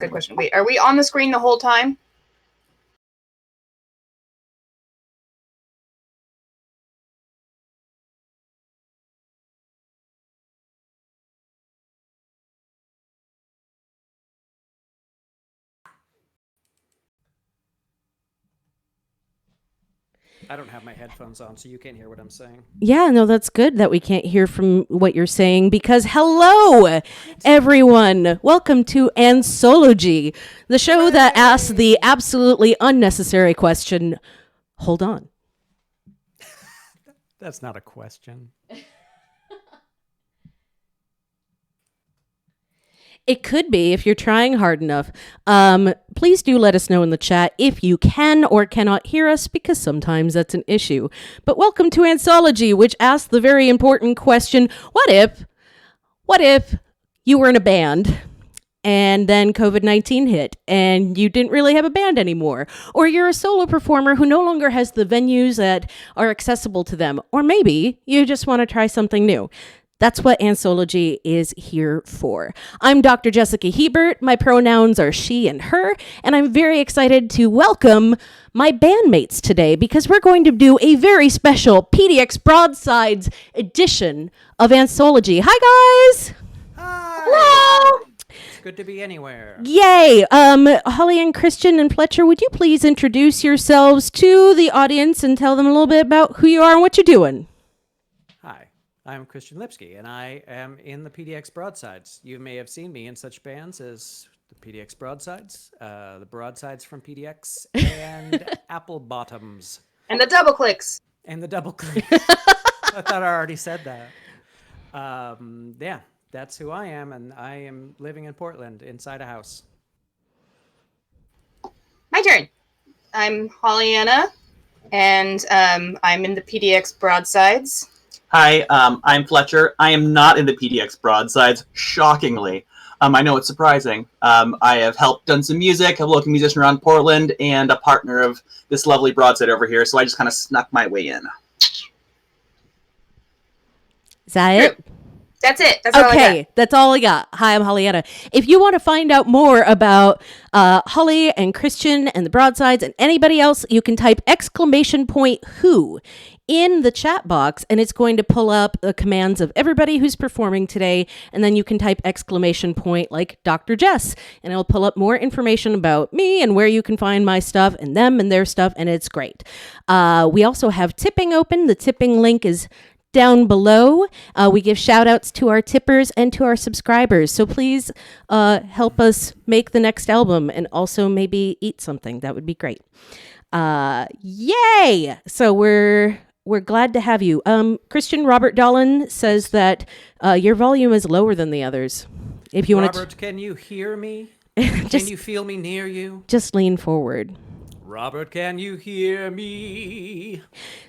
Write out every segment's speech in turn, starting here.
good question. Wait, are we on the screen the whole time? I don't have my headphones on, so you can't hear what I'm saying. Yeah, no, that's good that we can't hear from what you're saying because hello, everyone. Welcome to AnthSOLOgy, the show that asks the absolutely unnecessary question, hold on. That's not a question. It could be if you're trying hard enough. Please do let us know in the chat if you can or cannot hear us, because sometimes that's an issue. But welcome to AnthSOLOgy, which asks the very important question, what if you were in a band and then COVID-19 hit and you didn't really have a band anymore? Or you're a solo performer who no longer has the venues that are accessible to them. Or maybe you just want to try something new. That's what AnthSOLOgy is here for. I'm Dr. Jessica Hebert. My pronouns are she and her, and I'm very excited to welcome my bandmates today because we're going to do a very special PDX Broadsides edition of AnthSOLOgy. Hi, guys! Hi! Hello! It's good to be anywhere. Yay! Holly and Christian and Fletcher, would you please introduce yourselves to the audience and tell them a little bit about who you are and what you're doing? Hi, I'm Christian LIPSKI, and I am in the PDX Broadsides. You may have seen me in such bands as the PDX Broadsides, the Broadsides from PDX, and Apple Bottoms. And the double clicks. And the double clicks. I thought I already said that. Yeah, that's who I am, and I am living in Portland inside a house. My turn. I'm HOLLYANNA, and I'm in the PDX Broadsides. Hi, I'm Fletcher. I am not in the PDX Broadsides, shockingly. I know it's surprising. I have done some music, a local musician around Portland, and a partner of this lovely broadside over here, so I just kind of snuck my way in. Is that it? That's it. That's all I got. Okay, that's all I got. Hi, I'm HOLLYANNA. If you want to find out more about Holly and Christian and the Broadsides and anybody else, you can type !who in the chat box, and it's going to pull up the commands of everybody who's performing today, and then you can type ! like Dr. Jess, and it'll pull up more information about me and where you can find my stuff and them and their stuff, and it's great. We also have tipping open. The tipping link is down below. We give shout outs to our tippers and to our subscribers. So please help us make the next album and also maybe eat something. That would be great. Yay! So we're glad to have you. Christian Robert Dolan says that your volume is lower than the others. If you want to, Robert, can you hear me? Can you feel me near you? just lean forward. Robert, can you hear me?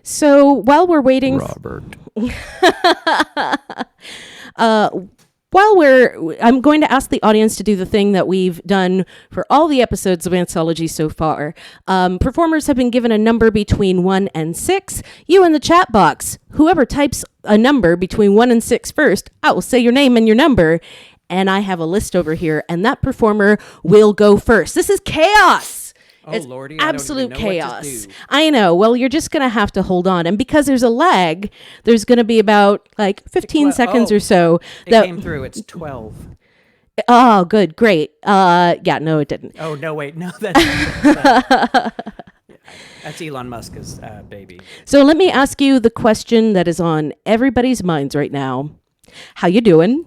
So while we're waiting, Robert. I'm going to ask the audience to do the thing that we've done for all the episodes of AnthSOLOgy so far. Performers have been given a number between 1 and 6. You in the chat box, whoever types a number between 1 and 6 first, I will say your name and your number, and I have a list over here, and that performer will go first. This is chaos! Oh, It's Lordy, absolute I don't even know chaos. what to do. I know. Well, you're just going to have to hold on. And because there's a lag, there's going to be about like 15 seconds or so. It came through. It's 12. Oh, good. Great. Yeah, no, it didn't. Oh, no, wait. No, that's Elon Musk's baby. So let me ask you the question that is on everybody's minds right now. How you doing?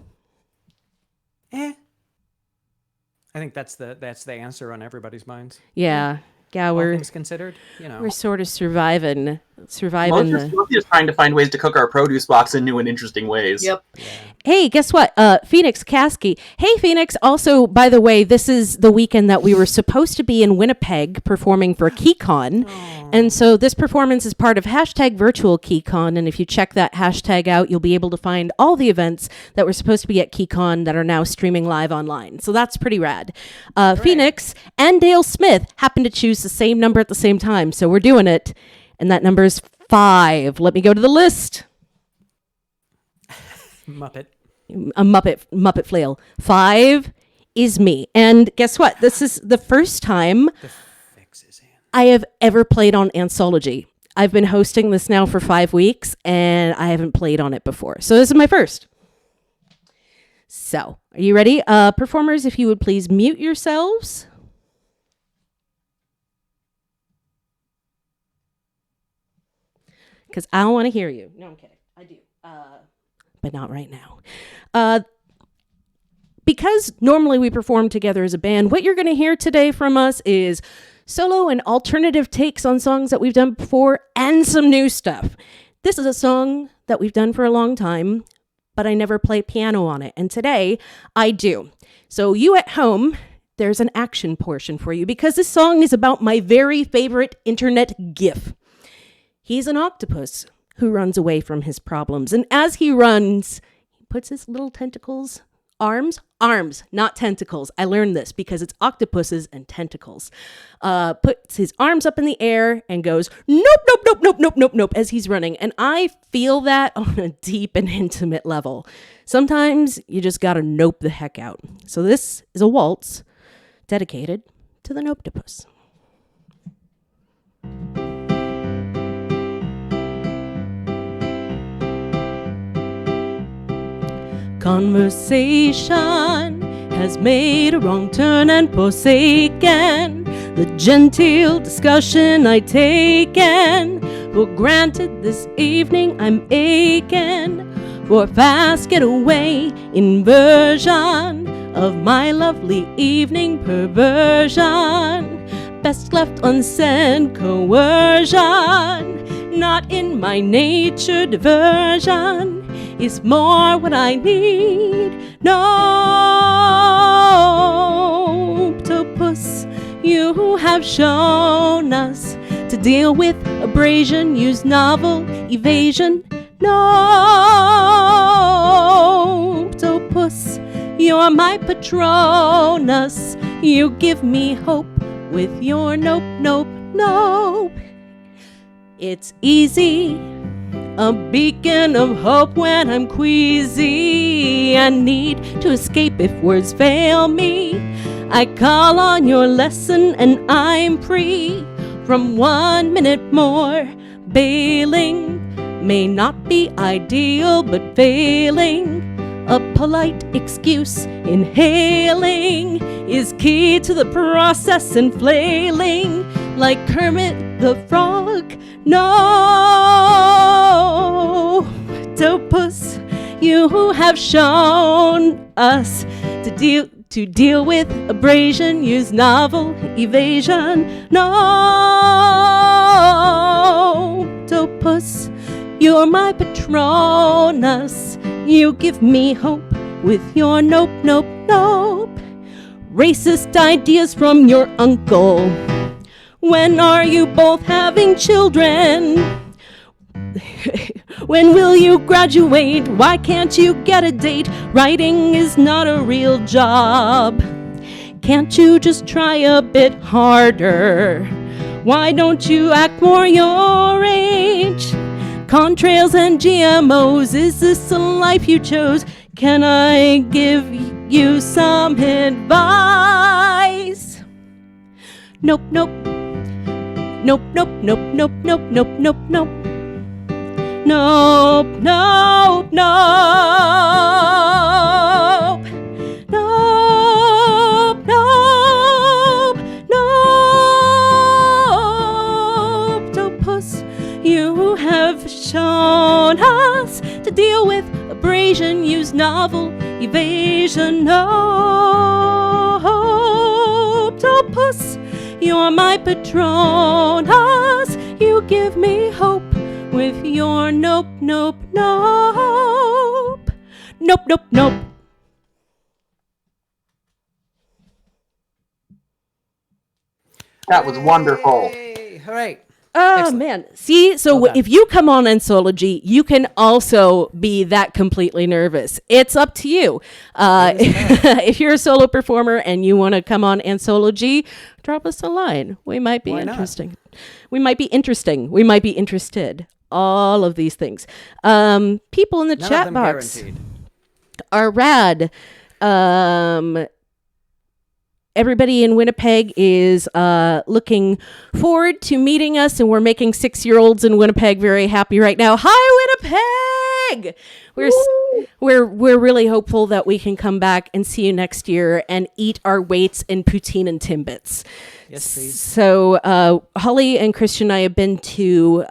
I think that's the answer on everybody's minds. Yeah. Yeah, All we're things considered, you know. we're sort of surviving. Most are just trying to find ways to cook our produce box in new and interesting ways. Yep. Yeah. Hey, guess what? Phoenix Kasky. Hey, Phoenix. Also, by the way, this is the weekend that we were supposed to be in Winnipeg performing for KeyCon. And so this performance is part of #VirtualKeyCon. And if you check that hashtag out, you'll be able to find all the events that were supposed to be at KeyCon that are now streaming live online. So that's pretty rad. Phoenix and Dale Smith happen to choose the same number at the same time. So we're doing it. And that number is 5. Let me go to the list. Muppet. A Muppet flail. 5 is me. And guess what? This is the first time The fix is in. I have ever played on AnthSOLogy. I've been hosting this now for 5 weeks, and I haven't played on it before. So this is my first. So, are you ready? Performers, if you would please mute yourselves. Because I don't want to hear you. No, I'm kidding. I do. But not right now. Because normally we perform together as a band, what you're going to hear today from us is solo and alternative takes on songs that we've done before and some new stuff. This is a song that we've done for a long time, but I never play piano on it. And today I do. So you at home, there's an action portion for you because this song is about my very favorite internet GIF. He's an octopus who runs away from his problems. And as he runs, he puts his little tentacles, arms, not tentacles. I learned this because it's octopuses and tentacles. Puts his arms up in the air and goes, nope, nope, nope, nope, nope, nope, nope, as he's running. And I feel that on a deep and intimate level. Sometimes you just gotta nope the heck out. So this is a waltz dedicated to the noptopus. Conversation has made a wrong turn and forsaken the genteel discussion I taken for granted. This evening I'm aching for a fast getaway inversion of my lovely evening perversion. Best left unsaid, coercion not in my nature, diversion is more what I need. No, octopus, you have shown us to deal with abrasion, use novel evasion. No, octopus, you're my patronus. You give me hope with your nope, nope, nope. It's easy, a beacon of hope when I'm queasy. I need to escape if words fail me. I call on your lesson and I'm free from 1 minute more. Bailing may not be ideal, but failing a polite excuse, inhaling is key to the process, and flailing like Kermit the Frog. No, octopus, you have shown us to deal with abrasion, use novel evasion. No, octopus, you're my patronus. You give me hope with your nope, nope, nope. Racist ideas from your uncle. When are you both having children? When will you graduate? Why can't you get a date? Writing is not a real job. Can't you just try a bit harder? Why don't you act more your age? Contrails and GMOs, is this a life you chose? Can I give you some advice? Nope, nope. Nope, nope, nope, nope, nope, nope, nope, nope. Nope, nope, nope. Nope, nope, nope. Octopus, you have shown us to deal with abrasion, use novel evasion. No, octopus, you're my patronus. You give me hope with your nope, nope, nope. Nope, nope, nope. That was wonderful. Hey, all right. Oh, Excellent. man. See, so Well done. if you come on AnthSOLogy, you can also be that completely nervous. It's up to you. If you're a solo performer and you want to come on AnthSOLogy, drop us a line. We might be Why not? interesting. We might be interesting. We might be interested. All of these things. People in the None of chat them box guaranteed. are rad. everybody in Winnipeg is looking forward to meeting us, and we're making 6-year-olds in Winnipeg very happy right now. Hi, Winnipeg! We're really hopeful that we can come back and see you next year and eat our weights in poutine and Timbits. Yes, please. So Holly and Christian and I have been to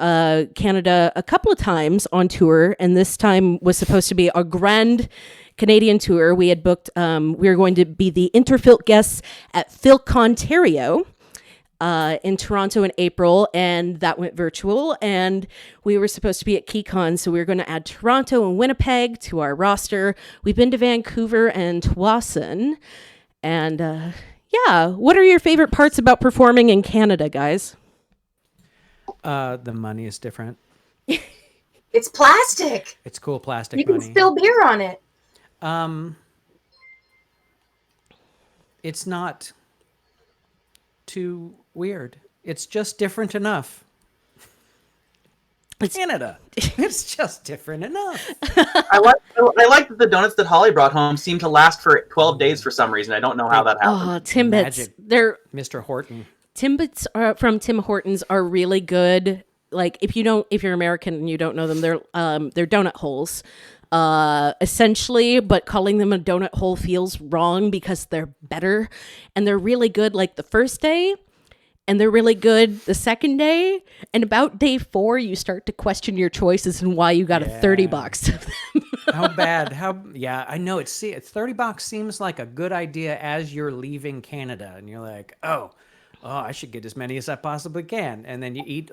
Canada a couple of times on tour, and this time was supposed to be a grand Canadian tour. We had booked, we were going to be the Interfilk guests at Philcontario in Toronto in April, and that went virtual, and we were supposed to be at KeyCon, so we were going to add Toronto and Winnipeg to our roster. We've been to Vancouver and Tsawwassen, and yeah, what are your favorite parts about performing in Canada, guys? The money is different. It's plastic. It's cool plastic You can money. spill beer on it. It's not too weird. It's just different enough. It's Canada. It's just different enough. I like that the donuts that Holly brought home seem to last for 12 days for some reason. I don't know how that happened. Oh, Timbits. Magic. They're Mr. Horton. Timbits from Tim Hortons are really good. Like if you're American and you don't know them, they're donut holes. Essentially, but calling them a donut hole feels wrong because they're better, and they're really good like the first day, and they're really good the second day, and about day 4 you start to question your choices and why you got a $30 of them. How bad? Yeah, I know. It's $30 seems like a good idea as you're leaving Canada, and you're like, oh, I should get as many as I possibly can. And then you eat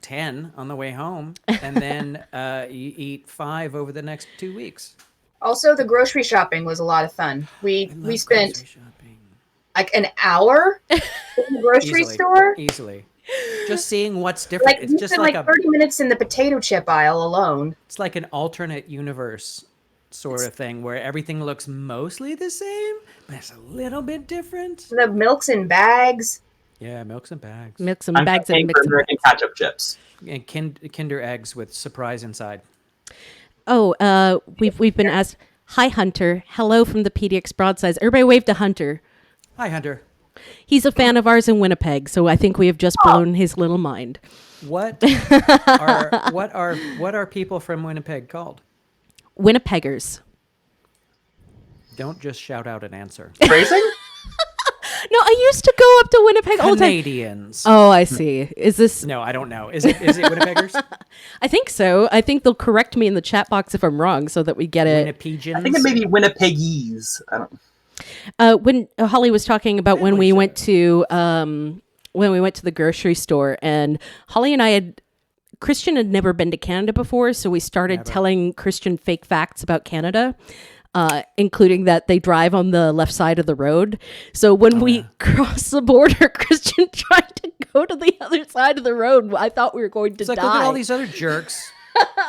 10 on the way home, and then you eat 5 over the next 2 weeks. Also, the grocery shopping was a lot of fun. We spent Grocery shopping. like an hour in the grocery store. Easily. Just seeing what's different. Like It's we just spent like 30 minutes in the potato chip aisle alone. It's like an alternate universe sort of thing where everything looks mostly the same, but it's a little bit different. The milks in bags. Yeah, milks and bags. Mix them I'm bags and paying mix for them. American ketchup chips. And Kinder eggs with surprise inside. Oh, we've been asked. Hi, Hunter. Hello from the PDX Broadsides. Everybody wave to Hunter. Hi, Hunter. He's a fan of ours in Winnipeg, so I think we have just blown his little mind. What are people from Winnipeg called? Winnipeggers. Don't just shout out an answer. Phrasing? No, I used to go up to Winnipeg all the time. Canadians. Oh, I see. Is this? No, I don't know. Is it Winnipeggers? I think so. I think they'll correct me in the chat box if I'm wrong, so that we get it. Winnipegians? I think it may be Winnipegese. I don't When Holly was talking about when we went to the grocery store, and Holly and Christian had never been to Canada before, so we started telling Christian fake facts about Canada. Including that they drive on the left side of the road. So when we crossed the border, Christian tried to go to the other side of the road. I thought we were going to It's like, die. look at all these other jerks.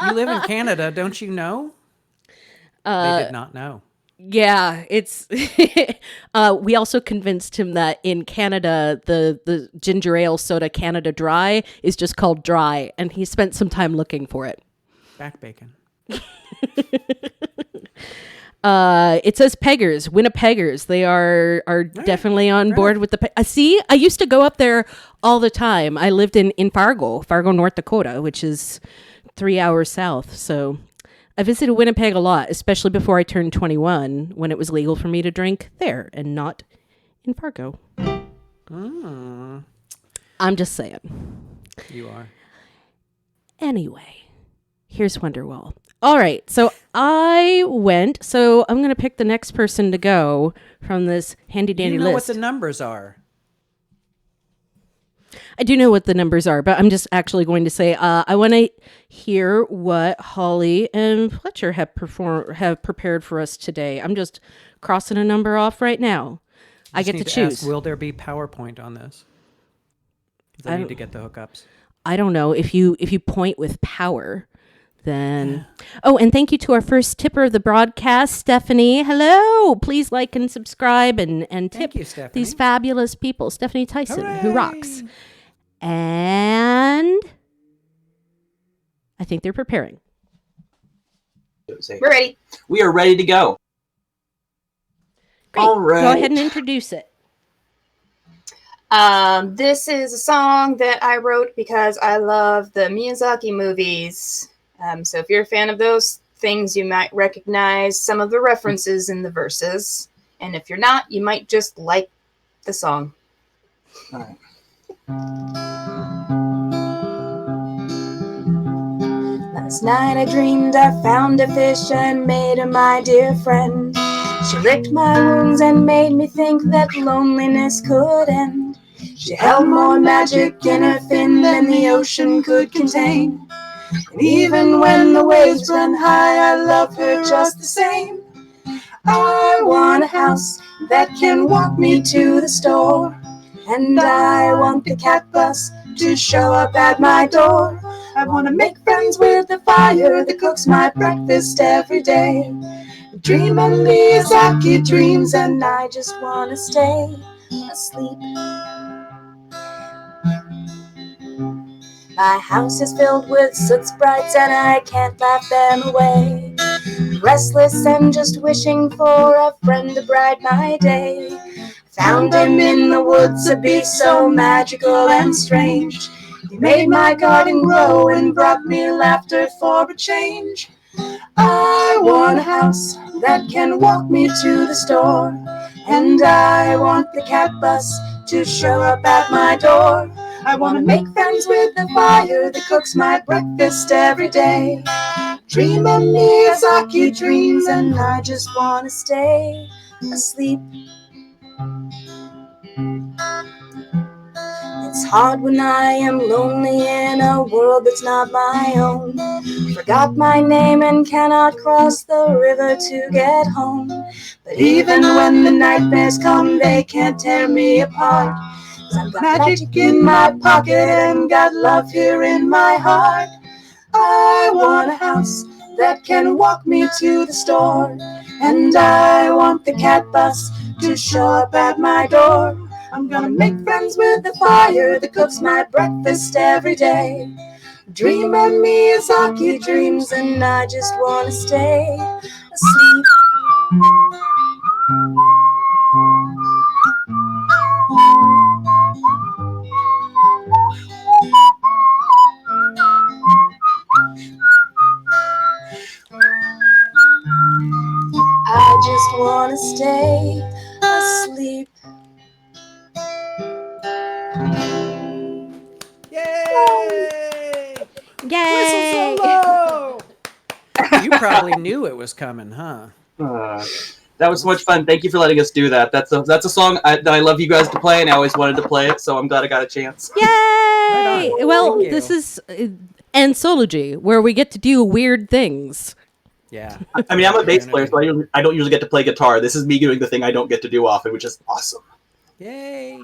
You live in Canada, don't you know? They did not know. Yeah, it's. We also convinced him that in Canada, the ginger ale soda Canada Dry is just called Dry, and he spent some time looking for it. Back bacon. It says Peggers, Winnipeggers. They are definitely on board with the. See, I used to go up there all the time. I lived in Fargo, North Dakota, which is 3 hours south. So I visited Winnipeg a lot, especially before I turned 21, when it was legal for me to drink there and not in Fargo. I'm just saying. You are. Anyway, here's Wonderwall. All right, so I'm going to pick the next person to go from this handy dandy You know list. what the numbers are. I do know what the numbers are, but I'm just actually going to say I want to hear what Holly and Fletcher have prepared for us today. I'm just crossing a number off right now. I get to choose. Ask, will there be PowerPoint on this? I need to get the hookups. I don't know if you point with power. Then, oh, and thank you to our first tipper of the broadcast, Stephanie. Hello, please like and subscribe and tip Thank you, Stephanie. these fabulous people. Stephanie Tyson, who Hooray! rocks. And I think they're preparing. We're ready. We are ready to go. Great. All right. Go ahead and introduce it. This is a song that I wrote because I love the Miyazaki movies. So if you're a fan of those things, you might recognize some of the references in the verses. And if you're not, you might just like the song. All right. Last night I dreamed I found a fish and made her my dear friend. She licked my wounds and made me think that loneliness could end. She held more magic in her fin than the ocean could contain. And even when the waves run high, I love her just the same. I want a house that can walk me to the store. And I want the cat bus to show up at my door. I want to make friends with the fire that cooks my breakfast every day. Dream of Miyazaki dreams, and I just want to stay asleep. My house is filled with soot sprites and I can't laugh them away. Restless and just wishing for a friend to brighten my day. Found him in the woods, a beast so magical and strange. He made my garden grow and brought me laughter for a change. I want a house that can walk me to the store. And I want the cat bus to show up at my door. I want to make friends with the fire that cooks my breakfast every day. Dream of Miyazaki dreams, and I just want to stay asleep. It's hard when I am lonely in a world that's not my own. Forgot my name and cannot cross the river to get home. But even when the nightmares come, they can't tear me apart. 'Cause I've got magic in my pocket and got love here in my heart. I want a house that can walk me to the store. And I want the cat bus to show up at my door. I'm gonna make friends with the fire that cooks my breakfast every day. Dream of Miyazaki dreams, and I just wanna stay asleep. I just wanna stay asleep. Yay! Yay! Whistle solo! You probably knew it was coming, huh? That was so much fun. Thank you for letting us do that. That's a song that I love you guys to play, and I always wanted to play it, so I'm glad I got a chance. Yay! Right on. Well, Thank you. this is AnthSOLogy, where we get to do weird things. Yeah. I mean, I'm a bass player, so I don't usually get to play guitar. This is me doing the thing I don't get to do often, which is awesome. Yay!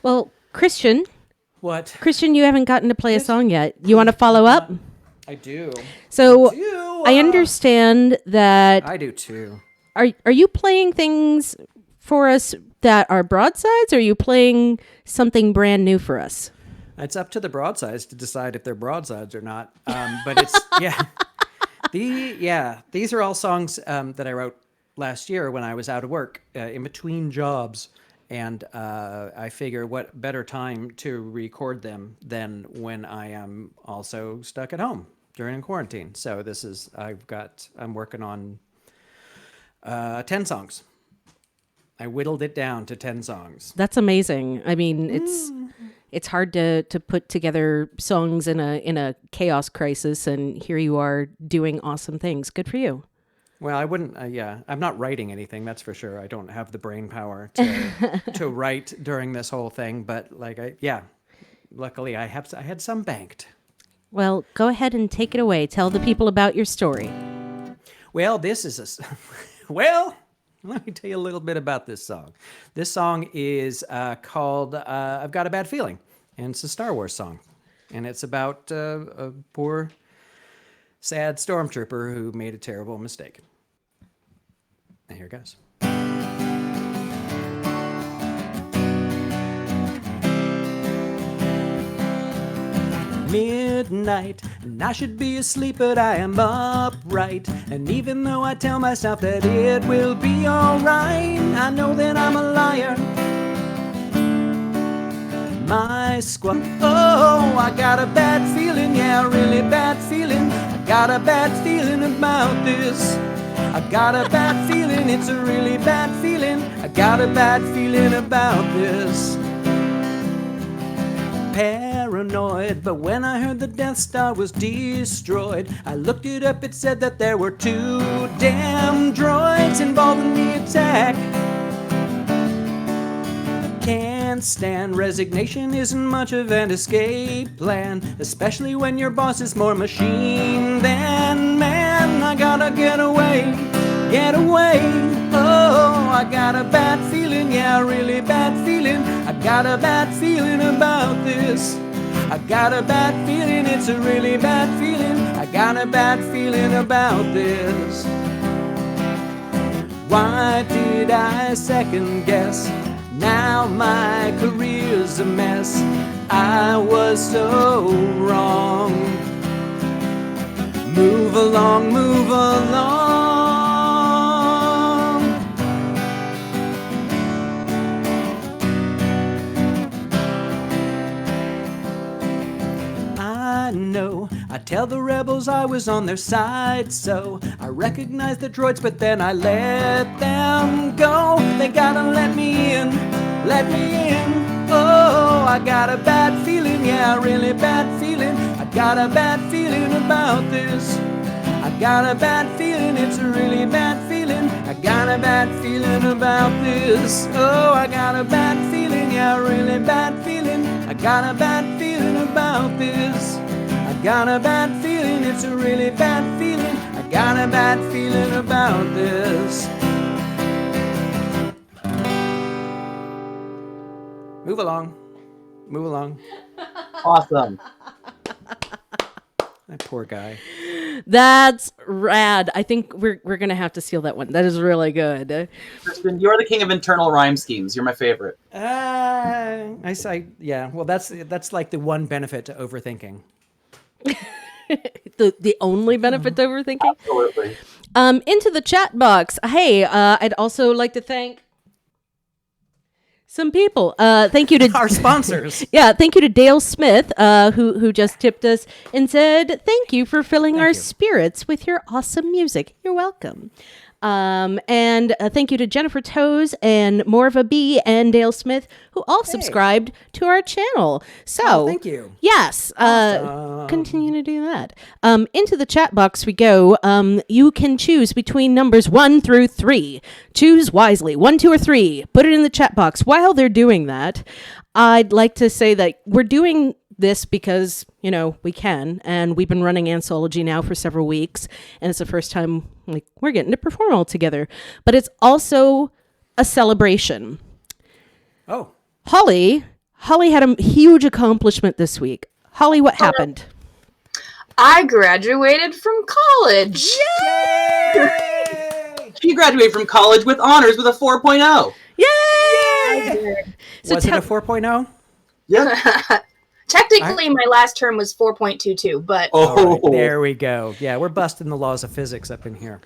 Well, Christian, What? you haven't gotten to play a song yet. You want to follow up? I do. So Do, I understand that. I do too. Are you playing things for us that are broadsides, or are you playing something brand new for us? It's up to the broadsides to decide if they're broadsides or not. But it's these are all songs that I wrote last year when I was out of work, in between jobs, and I figure what better time to record them than when I am also stuck at home during quarantine. So I'm working on 10 songs. I whittled it down to 10 songs. That's amazing. I mean, it's hard to put together songs in a chaos crisis, and here you are doing awesome things. Good for you. Well, I wouldn't. I'm not writing anything. That's for sure. I don't have the brain power to write during this whole thing. But luckily I had some banked. Well, go ahead and take it away. Tell the people about your story. Well, this is well. Let me tell you a little bit about this song. This song is called "I've Got a Bad Feeling," and it's a Star Wars song, and it's about a poor, sad stormtrooper who made a terrible mistake. And here it goes. Midnight, and I should be asleep, but I am upright. And even though I tell myself that it will be alright, I know that I'm a liar. my squad. Oh, I got a bad feeling, yeah, really bad feeling. I got a bad feeling about this. I got a bad feeling, it's a really bad feeling. I got a bad feeling about this. Paranoid, but when I heard the Death Star was destroyed, I looked it up, it said that there were 2 damn droids involved in the attack. Can't stand resignation, isn't much of an escape plan, especially when your boss is more machine than man. I gotta get away, get away. Oh, I got a bad feeling, yeah, really bad feeling. I got a bad feeling about this. I got a bad feeling, it's a really bad feeling. I got a bad feeling about this. Why did I second guess? Now my career's a mess. I was so wrong. Move along, move along. I know, I tell the rebels I was on their side, so I recognized the droids, but then I let them go. They gotta let me in, let me in. Oh, I got a bad feeling, yeah, really bad feeling. I got a bad feeling about this. I got a bad feeling, it's a really bad feeling. I got a bad feeling about this. Oh, I got a bad feeling, yeah, really bad feeling. I got a bad feeling about this. I got a bad feeling, it's a really bad feeling. I got a bad feeling about this. Move along. Move along. Awesome. That poor guy. That's rad. I think we're gonna have to steal that one. That is really good. Kristen, you're the king of internal rhyme schemes. You're my favorite. I say, yeah. Well, that's like the one benefit to overthinking. The only benefit to overthinking. Absolutely. Into the chat box. Hey, I'd also like to thank some people. Thank you to Our sponsors. Yeah, thank you to Dale Smith, who just tipped us and said, thank you for filling our spirits with your awesome music. You're welcome. And thank you to Jennifer Toes and Morva B and Dale Smith, who all subscribed to our channel. So, thank you. Yes, continue to do that. Into the chat box we go. You can choose between numbers 1 through 3. Choose wisely, 1, 2, or 3. Put it in the chat box. While they're doing that, I'd like to say that we're doing this because, you know, we can, and we've been running AnthSOLogy now for several weeks, and it's the first time like we're getting to perform all together. But it's also a celebration. Oh. Holly had a huge accomplishment this week. Holly, what happened? I graduated from college. Yay! She graduated from college with honors with a 4.0. Yay! So Was it a 4.0? Yeah. Technically, my last term was 4.22, but Oh, There we go. Yeah, we're busting the laws of physics up in here.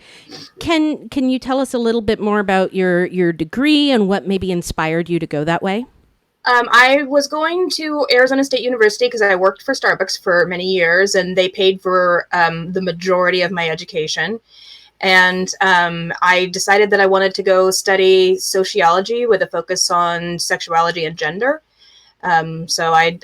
Can you tell us a little bit more about your degree and what maybe inspired you to go that way? I was going to Arizona State University because I worked for Starbucks for many years, and they paid for the majority of my education. And I decided that I wanted to go study sociology with a focus on sexuality and gender. So I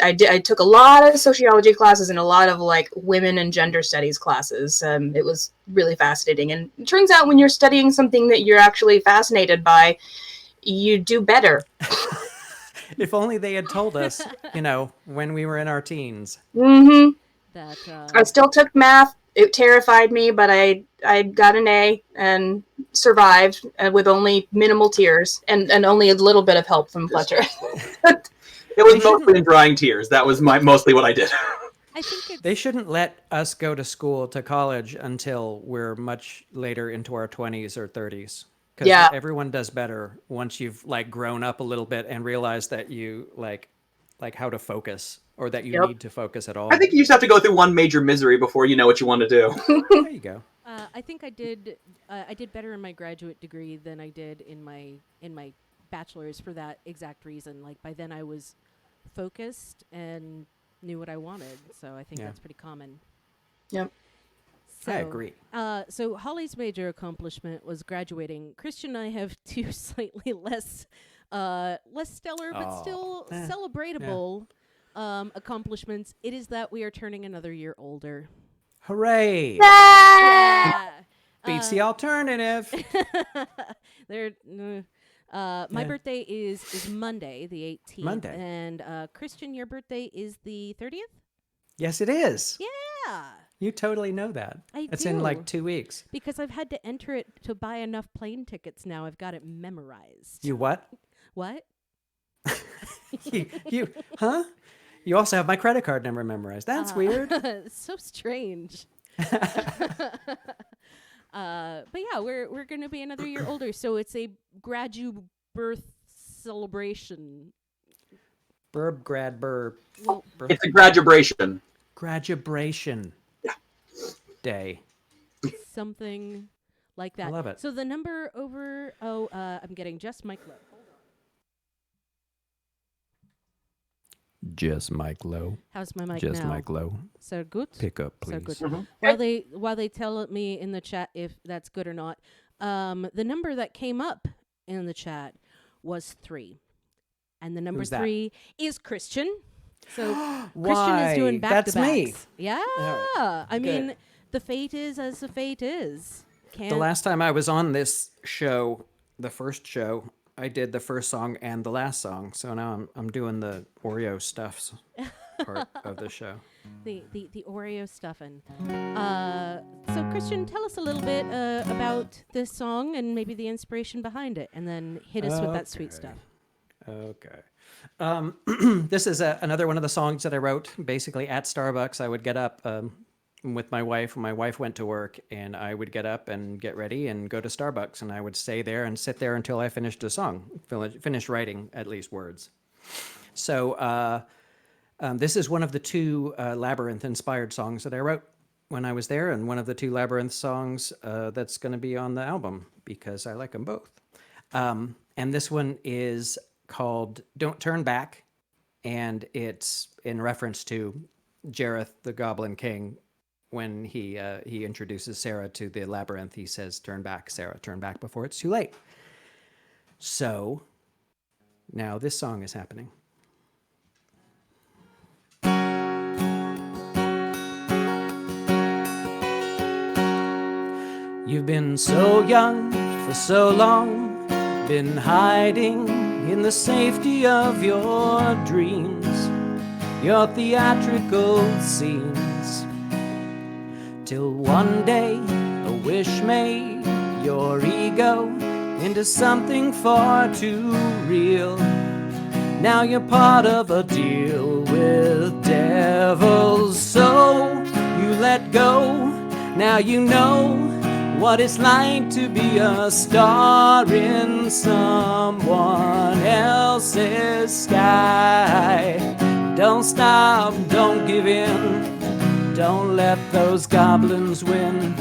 took a lot of sociology classes and a lot of like women and gender studies classes. It was really fascinating. And it turns out when you're studying something that you're actually fascinated by, you do better. If only they had told us, you know, when we were in our teens. Mm-hmm. That I still took math. It terrified me, but I got an A and survived with only minimal tears and only a little bit of help from Fletcher. it was mostly in drying tears. That was mostly what I did. I think They shouldn't let us go to school, to college, until we're much later into our 20s or 30s. Because Yeah. everyone does better once you've like grown up a little bit and realized that you like how to focus, or that you Yep. need to focus at all. I think you just have to go through one major misery before you know what you want to do. There you go. I think I did better in my graduate degree than I did in my bachelor's for that exact reason. Like by then I was focused and knew what I wanted. So I think Yeah. that's pretty common. Yep. So, I agree. So Holly's major accomplishment was graduating. Christian and I have two slightly less stellar, but Oh, still celebratable accomplishments. It is that we are turning another year older. Hooray! Yeah. Beats the alternative. My birthday is Monday, the 18th. Monday. And Christian, your birthday is the 30th? Yes, it is. Yeah. You totally know that. I It's do. in like 2 weeks. Because I've had to enter it to buy enough plane tickets now. I've got it memorized. You what? What? you huh? You also have my credit card number memorized. That's weird. So strange. But yeah, we're gonna be another year older, so it's a birth celebration. Burb. Well, It's a graduation. Graduation day. something like that. I love it. So the number over. I'm getting just Mike Lowe. Hold on. Just Mike Lowe. How's my mic Just now? Mike Lowe. So good. Pick up, So please. good. While they tell me in the chat if that's good or not, the number that came up in the chat was 3, and the number Who's that? 3 is Christian. So Christian Why? is doing back That's to backs. me. Yeah, right. I mean Good. the fate is as the fate is. The last time I was on this show, the first show, I did the first song and the last song. So now I'm doing the Oreo stuffs part of the show. the Oreo stuffing. So Christian, tell us a little bit about this song and maybe the inspiration behind it, and then hit us with that sweet stuff. Okay. This is another one of the songs that I wrote. Basically, at Starbucks, I would get up with my wife. When my wife went to work, and I would get up and get ready and go to Starbucks, and I would stay there and sit there until I finished a song, finished writing at least words. So this is one of the 2 Labyrinth-inspired songs that I wrote when I was there, and one of the 2 Labyrinth songs that's going to be on the album because I like them both. And this one is called Don't Turn Back, and it's in reference to Jareth, the Goblin King. When he introduces Sarah to the labyrinth, he says, "Turn back, Sarah, turn back before it's too late." So now this song is happening. You've been so young for so long, been hiding in the safety of your dreams, your theatrical scenes, till one day a wish made your ego into something far too real. Now you're part of a deal with devils, so you let go. Now you know what it's like to be a star in someone else's sky. Don't stop, don't give in, don't let those goblins win.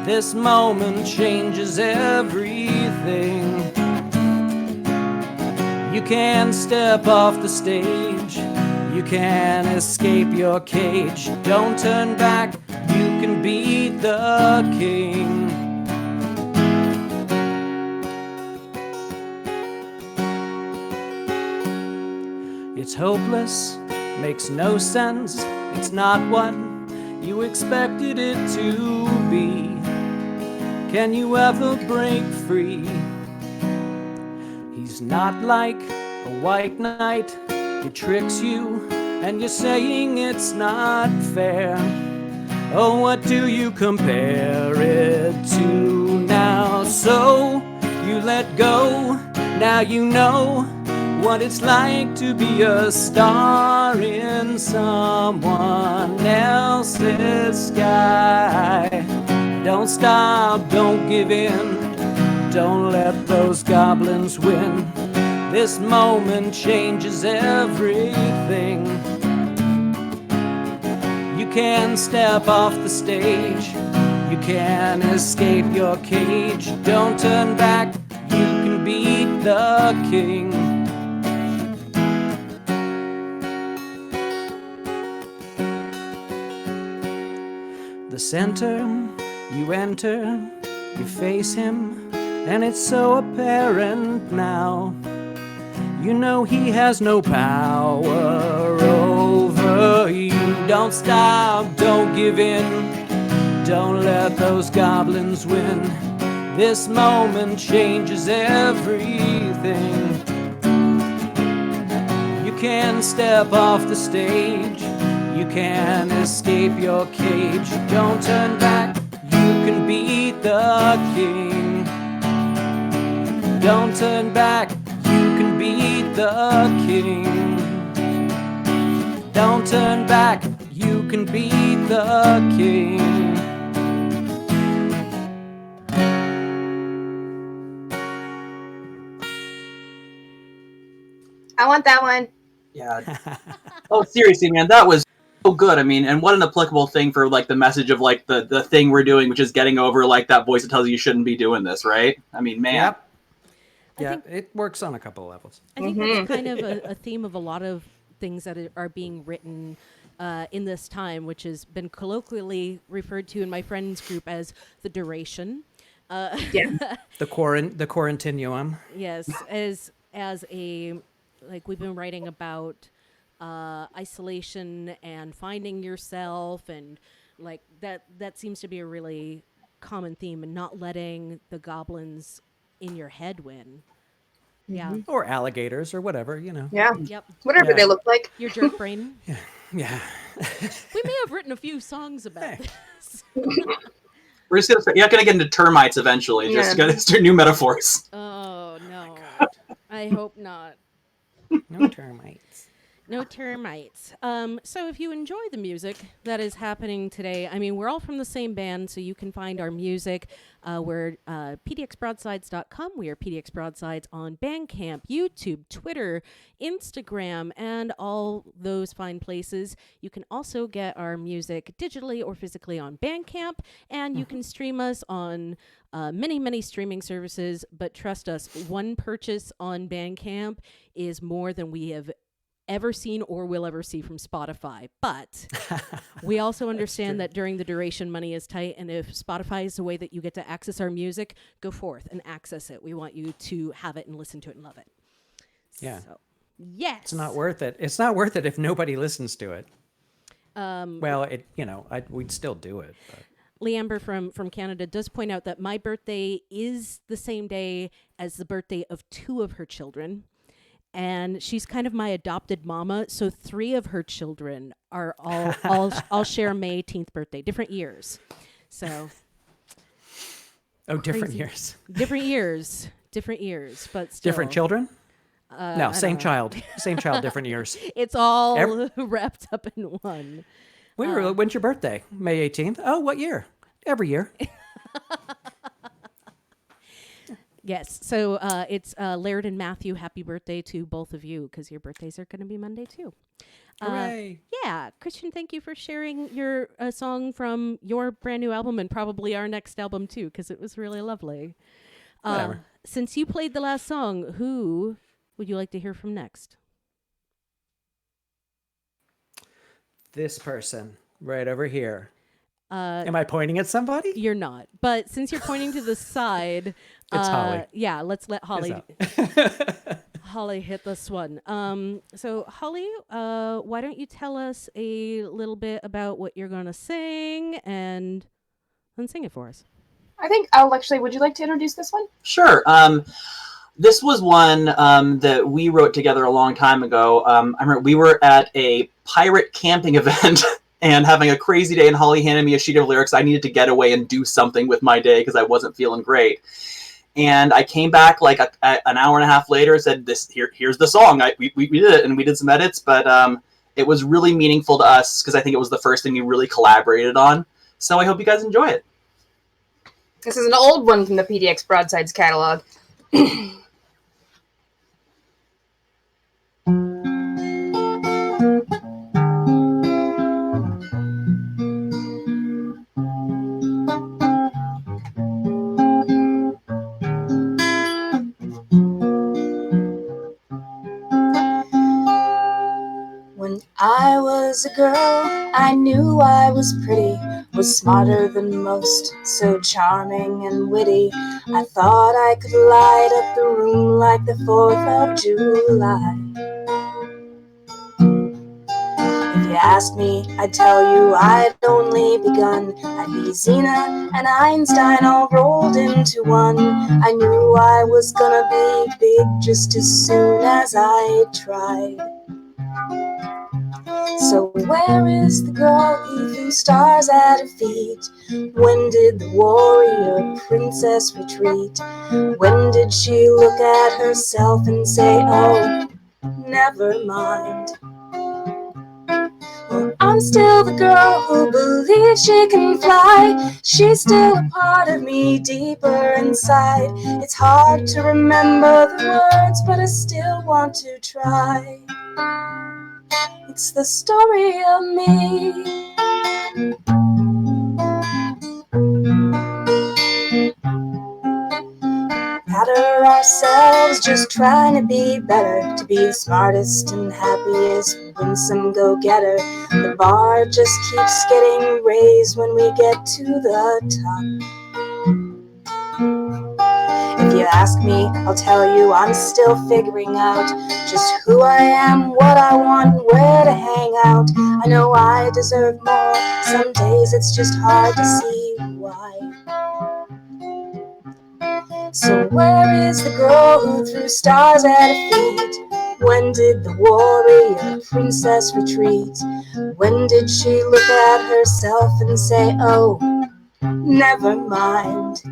This moment changes everything. You can step off the stage, you can escape your cage. Don't turn back, you can beat the king. It's hopeless, makes no sense, it's not what you expected it to be. Can you ever break free? He's not like a white knight, he tricks you and you're saying it's not fair. Oh, what do you compare it to now? So you let go, now you know what it's like to be a star in someone else's sky. Don't stop, don't give in, don't let those goblins win. This moment changes everything. You can step off the stage, you can escape your cage. Don't turn back, you can beat the king. the center, you enter, you face him, and it's so apparent now. You know he has no power over you. Don't stop, don't give in, don't let those goblins win. This moment changes everything. You can step off the stage, you can escape your cage. Don't turn back, you can beat the king. Don't turn back, you can beat the king. Don't turn back, you can beat the king. I want that one. Yeah. Oh, seriously, man, that was so good. I mean, and what an applicable thing for like the message of like the thing we're doing, which is getting over like that voice that tells you you shouldn't be doing this, right? I mean, man. Yep. Yeah, it works on a couple of levels. I think that's kind of a theme of a lot of things that are being written in this time, which has been colloquially referred to in my friends group as the duration. Yeah. The quarantinuum. Yes, as a, like, we've been writing about isolation and finding yourself, and like that seems to be a really common theme, and not letting the goblins in your head win. Yeah. Or alligators or whatever, you know. Yeah. Yep. Whatever they look like. Your jerk brain. Yeah. We may have written a few songs about this. We're just gonna start, you're not gonna get into termites eventually. Just gotta start new metaphors. Oh no. I hope not. No termites. No termites. So if you enjoy the music that is happening today, I mean, we're all from the same band, so you can find our music. We're PDXBroadsides.com. We are PDX Broadsides on Bandcamp, YouTube, Twitter, Instagram, and all those fine places. You can also get our music digitally or physically on Bandcamp, and you can stream us on many, many streaming services. But trust us, one purchase on Bandcamp is more than we have ever seen or will ever see from Spotify. But we also understand that during the duration, money is tight, and if Spotify is the way that you get to access our music, go forth and access it. We want you to have it and listen to it and love it. Yeah. So, yes. It's not worth it. It's not worth it if nobody listens to it. Well, we'd still do it. But. Leamber from Canada does point out that my birthday is the same day as the birthday of 2 of her children. And she's kind of my adopted mama, so 3 of her children are all share May 18th birthday, different years. So, different crazy. years. Different years, but still. Different children? No, same child, different years. It's all wrapped up in one. When's your birthday? May 18th. Oh, what year? Every year. Yes, so it's Laird and Matthew. Happy birthday to both of you, because your birthdays are going to be Monday too. Hooray! Yeah, Christian, thank you for sharing your song from your brand new album, and probably our next album too, because it was really lovely. Whatever. Since you played the last song, who would you like to hear from next? This person right over here. Am I pointing at somebody? You're not, but since you're pointing to the side, it's Holly. Yeah, let's let Holly Holly hit this one. So Holly, why don't you tell us a little bit about what you're gonna sing, and then sing it for us. I think would you like to introduce this one? Sure. This was one that we wrote together a long time ago. I remember we were at a pirate camping event and having a crazy day, and Holly handed me a sheet of lyrics. I needed to get away and do something with my day because I wasn't feeling great. And I came back like an hour and a half later and said, here's the song. We did it, and we did some edits, but it was really meaningful to us because I think it was the first thing we really collaborated on. So I hope you guys enjoy it. This is an old one from the PDX Broadsides catalog. When I was a girl, I knew I was pretty. was smarter than most, so charming and witty. I thought I could light up the room like the 4th of July. If you asked me, I'd tell you I'd only begun. I'd be Xena and Einstein all rolled into one. I knew I was gonna be big just as soon as I tried. So where is the girl who threw stars at her feet? When did the warrior princess retreat? When did she look at herself and say, oh, never mind? Well, I'm still the girl who believes she can fly. She's still a part of me deeper inside. It's hard to remember the words, but I still want to try. It's the story of me. Patter ourselves just trying to be better, to be the smartest and happiest, winsome go-getter. The bar just keeps getting raised when we get to the top. If you ask me, I'll tell you I'm still figuring out just who I am, what I want, where to hang out. I know I deserve more. Some days it's just hard to see why. So where is the girl who threw stars at her feet? When did the warrior princess retreat? When did she look at herself and say, oh, never mind?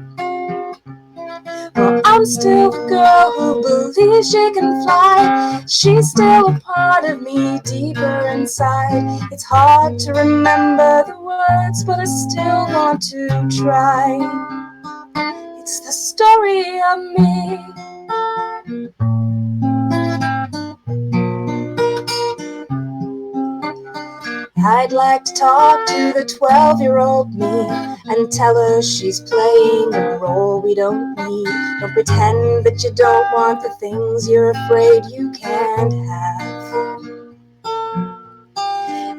Well, I'm still the girl who believes she can fly. She's still a part of me deeper inside. It's hard to remember the words, but I still want to try. It's the story of me. I'd like to talk to the 12-year-old me and tell her she's playing a role we don't need. Don't pretend that you don't want the things you're afraid you can't have.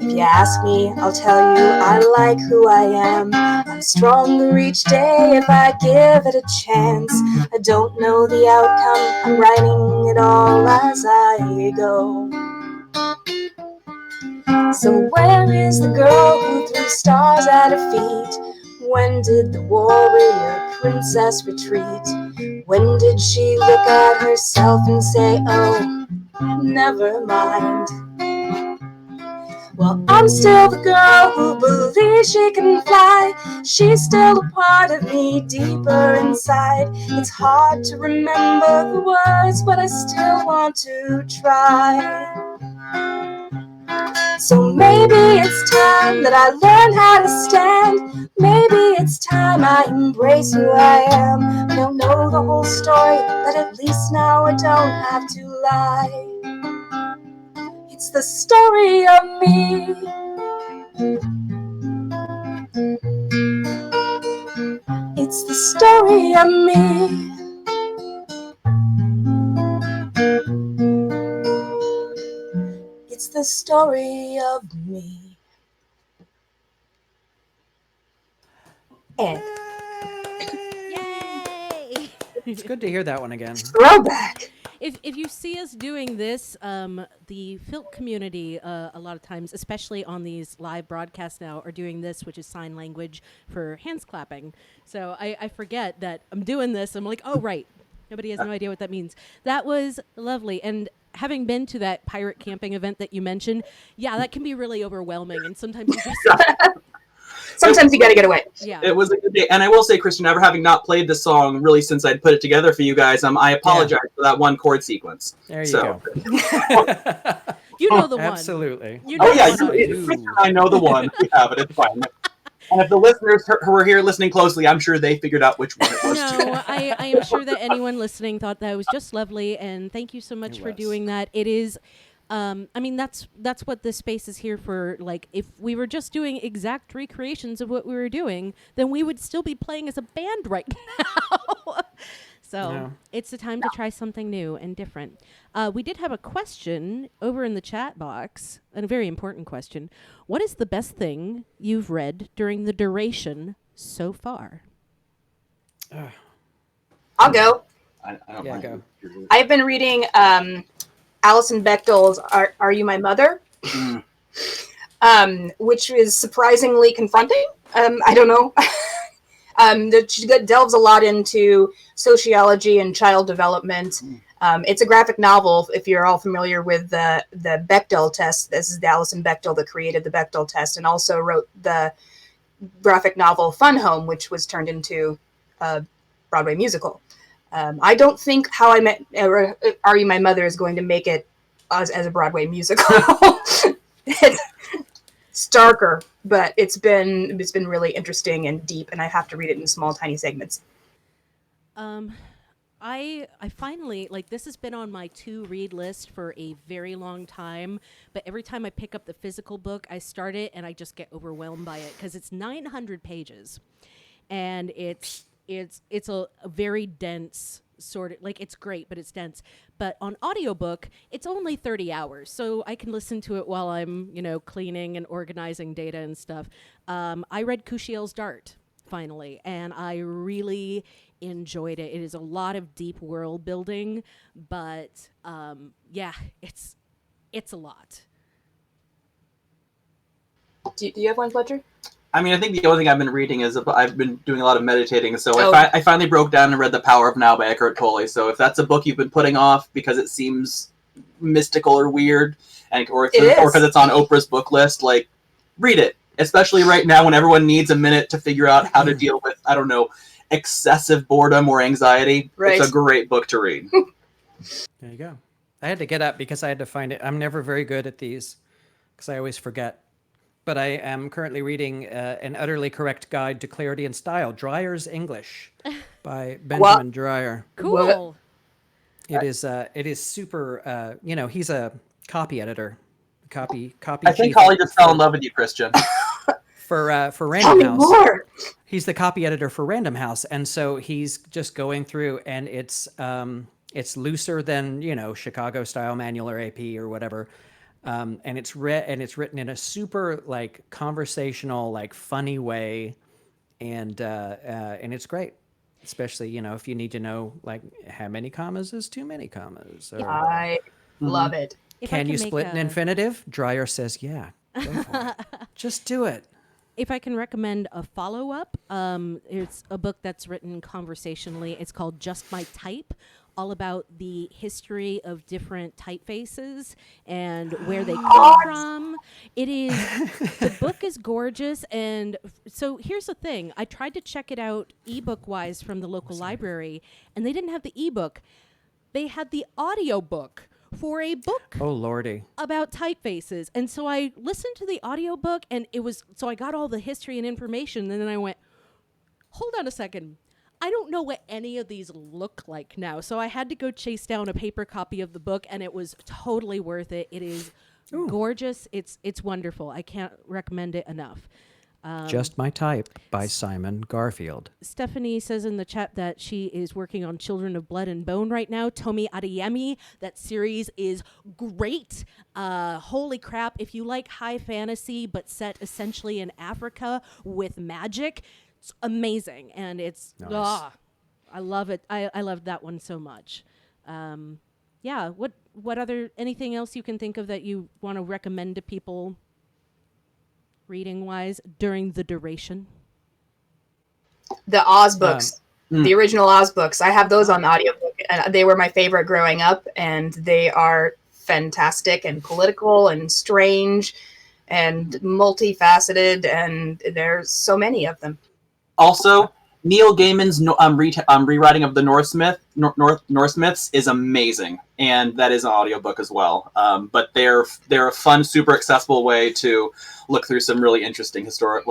If you ask me, I'll tell you I like who I am. I'm stronger each day if I give it a chance. I don't know the outcome, I'm writing it all as I go. So where is the girl who threw stars at her feet? When did the warrior princess retreat? When did she look at herself and say, oh, never mind? Well, I'm still the girl who believes she can fly. She's still a part of me deeper inside. It's hard to remember the words, but I still want to try. So maybe it's time that I learn how to stand. Maybe it's time I embrace who I am. I don't know the whole story, but at least now I don't have to lie. It's the story of me. It's the story of me. It's the story of me. And Yay! It's good to hear that one again. throwback. If you see us doing this, the Filt community a lot of times, especially on these live broadcasts now, are doing this, which is sign language for hands clapping. So I forget that I'm doing this. I'm like, oh, right. Nobody has no idea what that means. That was lovely. And having been to that pirate camping event that you mentioned, yeah, that can be really overwhelming. And sometimes you just... Sometimes you gotta get away. Yeah. It was a good day. And I will say, Christian, ever having not played this song really since I'd put it together for you guys, I apologize for that one chord sequence. There you go. You know the one. Absolutely. You know Oh, yeah, the one. Christian and I know the one. We have it. It's fine. And if the listeners who were here listening closely, I'm sure they figured out which one it was. No, I am sure that anyone listening thought that was just lovely, and thank you so much for doing that. It is, I mean, that's what this space is here for. Like, if we were just doing exact recreations of what we were doing, then we would still be playing as a band right now. So No. it's the time to try something new and different. We did have a question over in the chat box, and a very important question. What is the best thing you've read during the duration so far? I'll go. I don't Yeah, mind. go. I've been reading Alison Bechdel's "Are You My Mother," which is surprisingly confronting. I don't know. She delves a lot into sociology and child development. It's a graphic novel. If you're all familiar with the Bechdel test, this is the Alison Bechdel that created the Bechdel test, and also wrote the graphic novel Fun Home, which was turned into a Broadway musical. I don't think How I Met Are You My Mother is going to make it as a Broadway musical. It's darker, but it's been really interesting and deep, and I have to read it in small, tiny segments. I finally, like, this has been on my to-read list for a very long time, but every time I pick up the physical book, I start it and I just get overwhelmed by it because it's 900 pages, and it's a very dense sort of, like, it's great, but it's dense. But on audiobook, it's only 30 hours, so I can listen to it while I'm, cleaning and organizing data and stuff. I read Kushiel's Dart finally, and I really enjoyed it. It is a lot of deep world building, but yeah, it's a lot. Do you have one, Fletcher? I mean, I think the only thing I've been reading is I've been doing a lot of meditating. So Oh. I finally broke down and read The Power of Now by Eckhart Tolle. So if that's a book you've been putting off because it seems mystical or weird, or because it's on Oprah's book list, like, read it. Especially right now when everyone needs a minute to figure out how to deal with, I don't know, excessive boredom or anxiety. Right. It's a great book to read. There you go. I had to get up because I had to find it. I'm never very good at these because I always forget. But I am currently reading An Utterly Correct Guide to Clarity and Style, Dreyer's English by Benjamin Dreyer. Cool. It is super, he's a copy editor. Copy I think chief Holly just fell in love with you, Christian. for Tell Random me House. more. He's the copy editor for Random House, and so he's just going through, and it's looser than Chicago Style Manual or AP or whatever, and it's written in a super, like, conversational, like, funny way, and it's great, especially if you need to know, like, how many commas is too many commas, or I love it. If I can you make split an a- infinitive? Dreyer says, yeah, go for it. Just do it. If I can recommend a follow-up, it's a book that's written conversationally. It's called Just My Type, all about the history of different typefaces and where they come from. It is, the book is gorgeous. And so here's the thing. I tried to check it out ebook-wise from the local library, and they didn't have the ebook. They had the audiobook for a book Oh, Lordy. about typefaces. And so I listened to the audiobook, and so I got all the history and information, and then I went, hold on a second. I don't know what any of these look like now. So I had to go chase down a paper copy of the book, and it was totally worth it. It is gorgeous. It's wonderful. I can't recommend it enough. Just My Type by Simon Garfield. Stephanie says in the chat that she is working on Children of Blood and Bone right now. Tomi Adeyemi, that series is great. Holy crap. If you like high fantasy but set essentially in Africa with magic, it's amazing. And it's, Nice. I love it. I loved that one so much. Yeah, what other, anything else you can think of that you want to recommend to people reading-wise during the duration? The Oz books, the original Oz books. I have those on audiobook, and they were my favorite growing up, and they are fantastic and political and strange and multifaceted, and there's so many of them. Also, Neil Gaiman's rewriting of the Norse myths is amazing, and that is an audiobook as well. But they're a fun, super accessible way to look through some really interesting historic,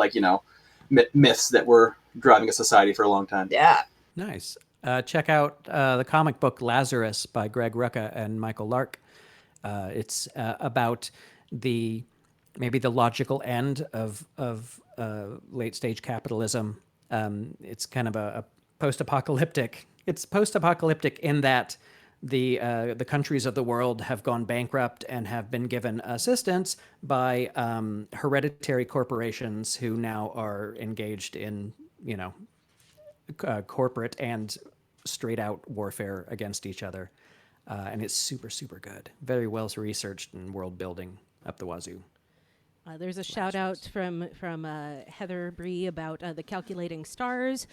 myths that were driving a society for a long time. Yeah. Nice. Check out the comic book Lazarus by Greg Rucka and Michael Lark. It's about maybe the logical end of late stage capitalism. It's kind of a post-apocalyptic It's post-apocalyptic in that the countries of the world have gone bankrupt and have been given assistance by hereditary corporations who now are engaged in, corporate and straight out warfare against each other. And it's super, super good. Very well researched and world building up the wazoo. There's a shout out from Heather Bree about the Calculating Stars,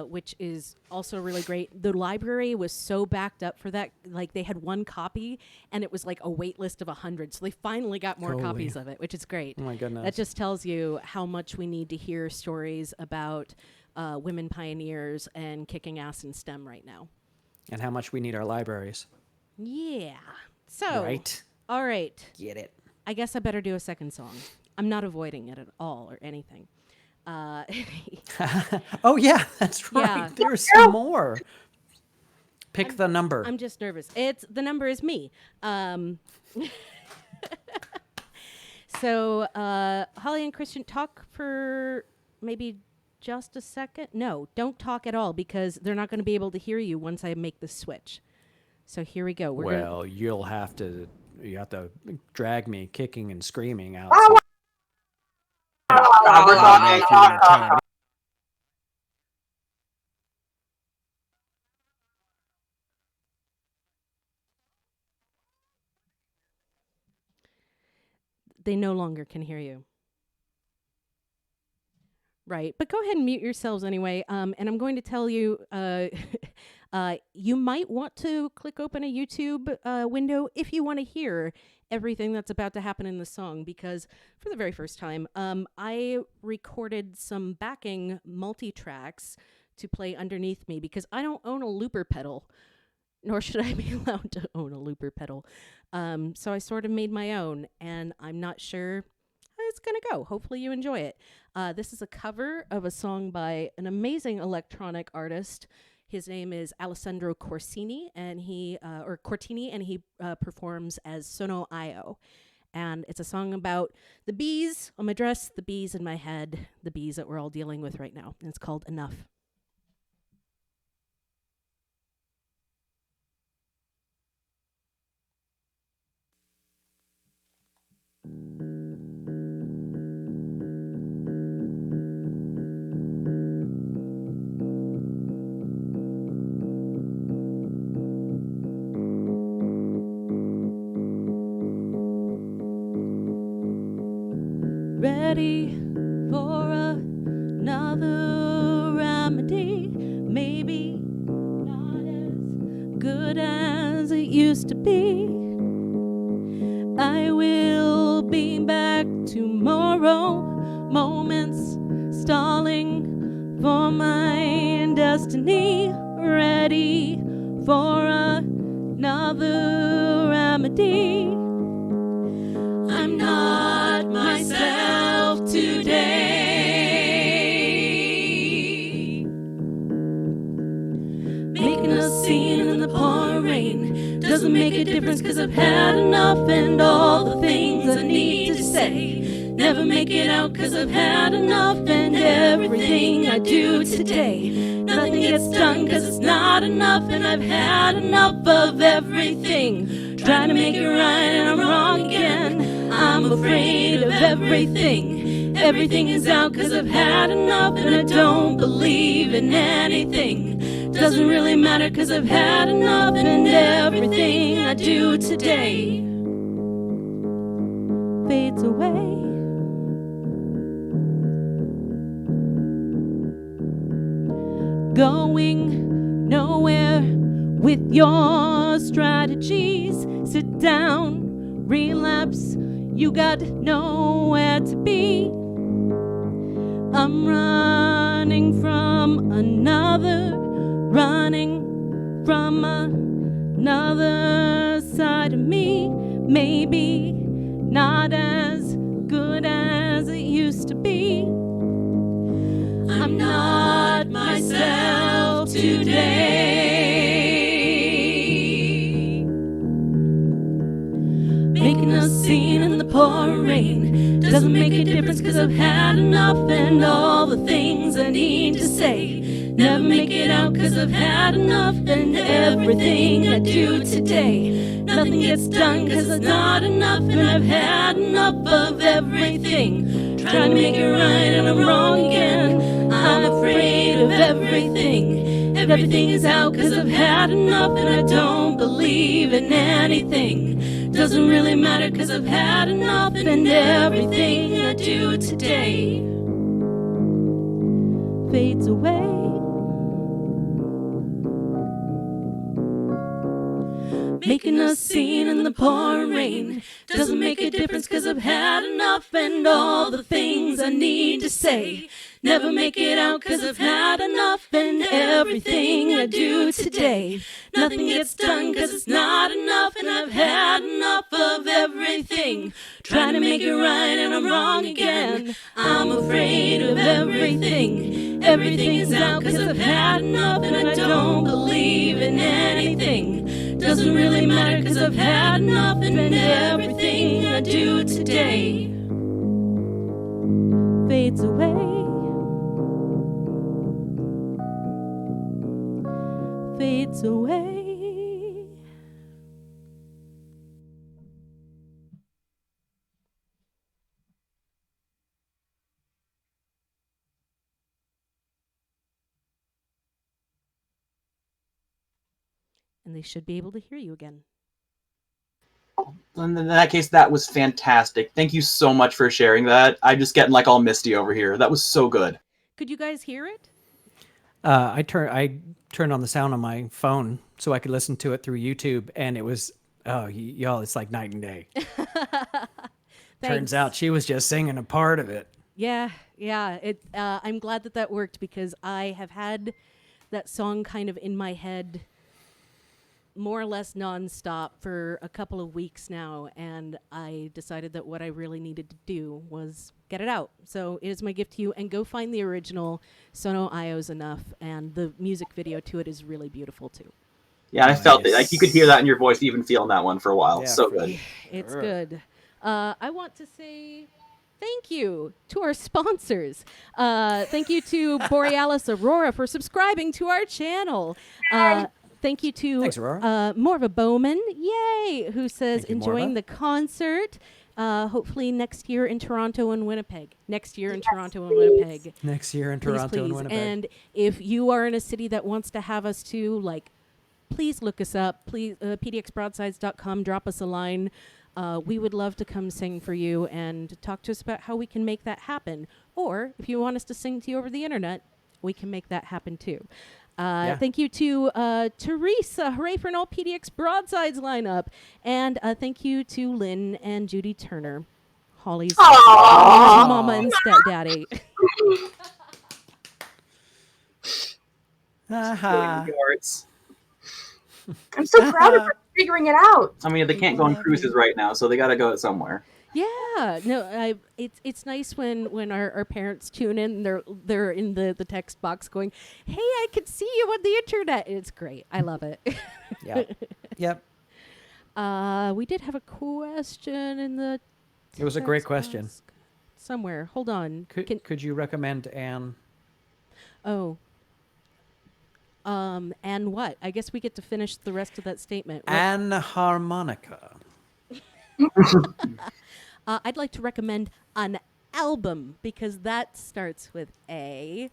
which is also really great. The library was so backed up for that, like they had one copy, and it was like a wait list of 100. So they finally got more copies of it, which is great. Oh my goodness! That just tells you how much we need to hear stories about women pioneers and kicking ass in STEM right now, and how much we need our libraries. Yeah. So. Right. All right. Get it. I guess I better do a second song. I'm not avoiding it at all or anything. Oh, yeah, that's right. Yeah. There's some more. Pick the number. I'm just nervous. The number is me. So, Holly and Christian, talk for maybe just a second. No, don't talk at all because they're not going to be able to hear you once I make the switch. So here we go. You have to drag me kicking and screaming out. They no longer can hear you. Right. But go ahead and mute yourselves anyway. And I'm going to tell you, you might want to click open a YouTube window if you want to hear everything that's about to happen in the song, because for the very first time, I recorded some backing multi-tracks to play underneath me because I don't own a looper pedal, nor should I be allowed to own a looper pedal. So I sort of made my own, and I'm not sure how it's going to go. Hopefully you enjoy it. This is a cover of a song by an amazing electronic artist. His name is Alessandro Cortini, and he performs as Sono Io. And it's a song about the bees on my dress, the bees in my head, the bees that we're all dealing with right now. And it's called Enough. Ready for another remedy, maybe not as good as it used to be. I will be back tomorrow, moments stalling for my destiny, ready for another remedy. I'm not myself today. Making a scene in the pouring rain doesn't make a difference, 'cause I've had enough, and all the things I need to say never make it out, 'cause I've had enough, and everything I do today nothing gets done, 'cause it's not enough, and I've had enough of everything. Trying to make it right and I'm wrong again. I'm afraid of everything. Everything is out 'cause I've had enough, and I don't believe in anything. Doesn't really matter 'cause I've had enough, and everything I do today fades away. Going nowhere with your strategies. Sit down, relapse, you got nowhere to be. I'm running from another side of me. Maybe not as good as it used to be. I'm not myself today. Making a scene in the pouring rain doesn't make a difference, 'cause I've had enough, and all the things I need to say Never make it out 'cause I've had enough, and everything I do today, nothing gets done 'cause it's not enough, and I've had enough of everything. Trying to make it right and I'm wrong again. I'm afraid of everything. Everything is out 'cause I've had enough, and I don't believe in anything. Doesn't really matter 'cause I've had enough, and everything I do today fades away. Making a scene in the pouring rain doesn't make a difference 'cause I've had enough, and all the things I need to say never make it out 'cause I've had enough, and everything I do today, nothing gets done 'cause it's not enough, and I've had enough of everything. Trying to make it right and I'm wrong again. I'm afraid of everything. Everything is out 'cause I've had enough, and I don't believe in anything. Doesn't really matter 'cause I've had enough, and everything I do today fades away. Fades away. And they should be able to hear you again. In that case, that was fantastic. Thank you so much for sharing that. I'm just getting like all misty over here. That was so good. Could you guys hear it? I turned on the sound on my phone so I could listen to it through YouTube, and it was, y'all, it's like night and day. Turns out she was just singing a part of it. Yeah. I'm glad that worked, because I have had that song kind of in my head more or less nonstop for a couple of weeks now, and I decided that what I really needed to do was get it out. So it is my gift to you, and go find the original. Sono Io's enough, and the music video to it is really beautiful too. Yeah, I felt it. Like you could hear that in your voice, even feeling that one for a while. Yeah, so good. It's good. I want to say thank you to our sponsors. Thank you to Borealis Aurora for subscribing to our channel. Thank you to Thanks, Aurora. Morva Bowman, yay, who says Thank you, enjoying Morva. the concert. Hopefully next year in Toronto and Winnipeg. Next year in Toronto and Winnipeg. Next year in Please, Toronto and please. Winnipeg. And if you are in a city that wants to have us too, like, please look us up. Please, pdxbroadsides.com, drop us a line. We would love to come sing for you and talk to us about how we can make that happen. Or if you want us to sing to you over the internet, we can make that happen too. Thank you to Teresa. Hooray for an all PDX Broadsides lineup. And thank you to Lynn and Judy Turner, Holly's mama and stepdaddy. I'm so proud of her figuring it out. I mean, they can't go on cruises right now, so they got to go somewhere. Yeah, no, it's nice when our parents tune in. They're in the text box going, "Hey, I could see you on the internet." It's great. I love it. Yep. We did have a question in the. It was a great text question. box somewhere. Hold on. Could you recommend Anne? Oh. And what? I guess we get to finish the rest of that statement. Anne Harmonica. I'd like to recommend an album, because that starts with A.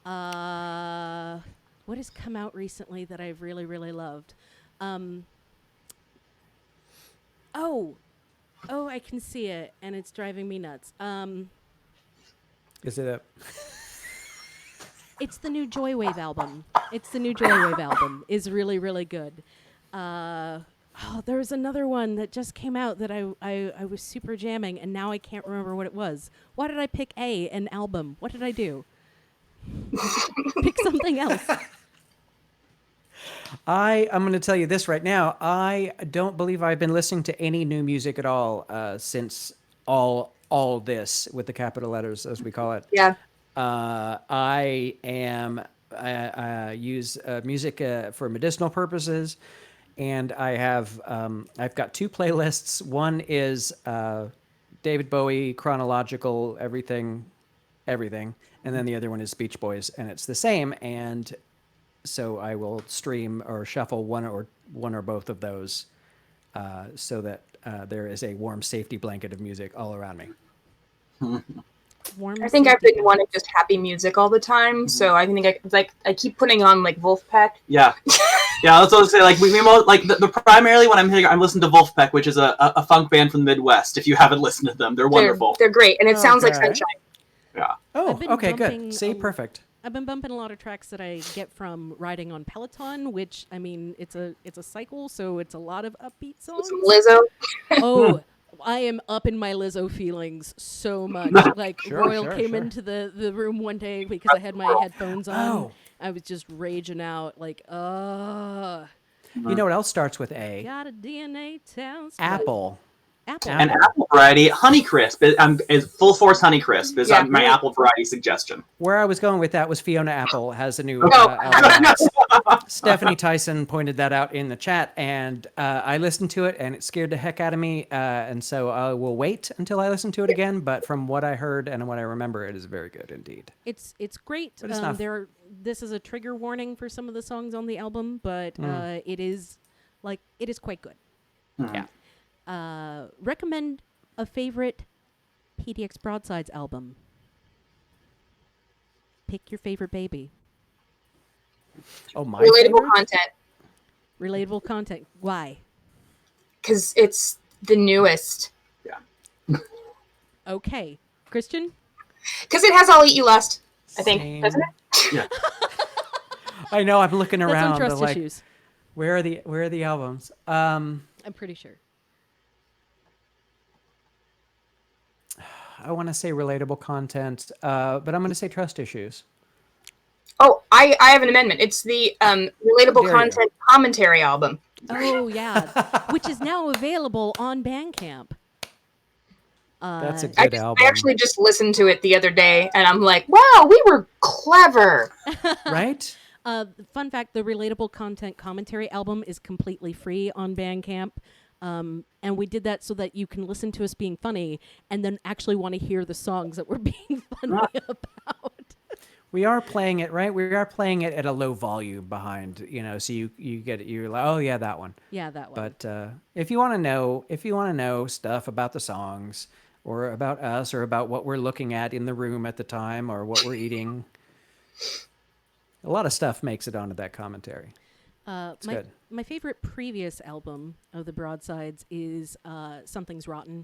What has come out recently that I've really, really loved? Oh, I can see it, and it's driving me nuts. Is it a... It's the new Joywave album. Is really, really good. There was another one that just came out that I was super jamming, and now I can't remember what it was. Why did I pick an album? What did I do? Pick something else. I'm going to tell you this right now. I don't believe I've been listening to any new music at all since all this, with the capital letters, as we call it. Yeah. I use music for medicinal purposes, and I've got two playlists. One is David Bowie chronological everything everything, and then the other one is Beach Boys, and it's the same. And so I will stream or shuffle one or both of those, so that there is a warm safety blanket of music all around me. Warm I think I've safety been wanting just happy music all the time, so I think I keep putting on like Wolfpack. Yeah. Yeah, that's what I was saying. Like we like the primarily when I'm here, I'm listening to Wolfpack, which is a funk band from the Midwest. If you haven't listened to them, they're wonderful. They're great, and it sounds like Okay. sunshine. Yeah. Oh, I've been okay, bumping good. See, a- perfect. I've been bumping a lot of tracks that I get from riding on Peloton, which I mean, it's a cycle, so it's a lot of upbeat songs. Some Lizzo. Oh, I am up in my Lizzo feelings so much. Like Royal came into the room one day because I had my headphones on. Oh. I was just raging out like, You know what else starts with A? got a DNA test. Apple. Apple. And apple variety, Honeycrisp is full force Honeycrisp is Yeah. my apple variety suggestion. Where I was going with that was Fiona Apple has a new Oh. album out. Stephanie Tyson pointed that out in the chat, and I listened to it, and it scared the heck out of me. And so I will wait until I listen to it again. But from what I heard and what I remember, it is very good indeed. It's great. But it's not- This is a trigger warning for some of the songs on the album, but it is quite good. Yeah. Recommend a favorite PDX Broadsides album. Pick your favorite baby. Oh, my Relatable favorite? content, Relatable content. Why? because it's the newest. Okay. Christian? Because it has I'll Eat You Last, I think, Same. doesn't it? Yeah. I know. I'm looking That's around. on trust like, issues. where are the albums? I'm pretty sure. I want to say relatable content, but I'm going to say trust issues. Oh, I have an amendment. It's the relatable dare you. content commentary album. Oh, yeah. Which is now available on Bandcamp. That's a I good album, actually just listened to it the other day, and I'm like, wow, we were clever. right? Fun fact, the Relatable Content Commentary album is completely free on Bandcamp. And we did that so that you can listen to us being funny and then actually want to hear the songs that we're being funny about. We are playing it, right? We are playing it at a low volume behind, so you get it. You're like, oh yeah, that one. Yeah, that one. But if you want to know stuff about the songs or about us or about what we're looking at in the room at the time or what we're eating, a lot of stuff makes it onto that commentary. It's good. My favorite previous album of the Broadsides is Something's Rotten.